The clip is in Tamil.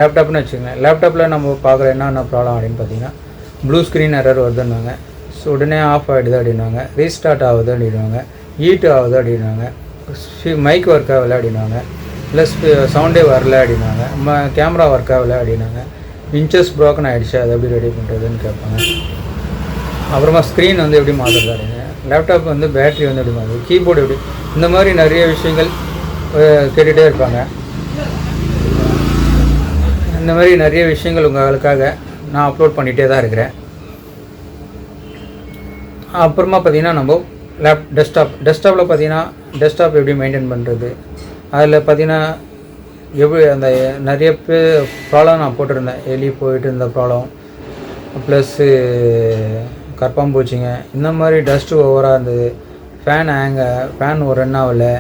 லேப்டாப்னு வச்சுக்கோங்க. லேப்டாப்பில் நம்ம பார்க்குற என்னென்ன ப்ராப்ளம் அப்படின்னு பார்த்தீங்கன்னா, ப்ளூ ஸ்க்ரீன் எரர் வருதுன்னாங்க. ஸோ உடனே ஆஃப் ஆகிடுது அப்படின்னாங்க. ரீஸ்டார்ட் ஆகுது அப்படின்வாங்க. ஹீட் ஆகுது அப்படின்னாங்க. மைக் ஒர்க் ஆகலை அப்படின்னாங்க. ப்ளஸ் சவுண்டே வரல அப்படின்னாங்க. கேமரா ஒர்க் ஆகலை அப்படின்னாங்க. இன்ச்சஸ் ப்ரோக்கன் ஆகிடுச்சு, அது எப்படி ரெடி பண்ணுறதுன்னு கேட்பாங்க. அப்புறமா ஸ்க்ரீன் வந்து எப்படி மாற்றுறது அப்படிங்க. லேப்டாப் வந்து பேட்ரி வந்து எப்படி மாற்றுறது, கீபோர்டு எப்படி, இந்த மாதிரி நிறைய விஷயங்கள் கேட்டுகிட்டே இருப்பாங்க. இந்த மாதிரி நிறைய விஷயங்கள் உங்களுக்காக நான் அப்லோட் பண்ணிகிட்டே தான் இருக்கிறேன். அப்புறமா பார்த்திங்கன்னா நம்ம டெஸ்க்டாப்பில் பார்த்திங்கன்னா டெஸ்க்டாப் எப்படி மெயின்டைன் பண்ணுறது, அதில் பார்த்திங்கன்னா எப்படி அந்த நிறைய ப்ராப்ளம் நான் போட்டிருந்தேன். எலி போயிட்டு இருந்த ப்ராப்ளம், ப்ளஸ்ஸு கரப்பாம்பூச்சிங்க, இந்த மாதிரி டஸ்ட்டு ஓவராக இருந்தது. ஃபேன் ஒரு ரன் ஆகலை,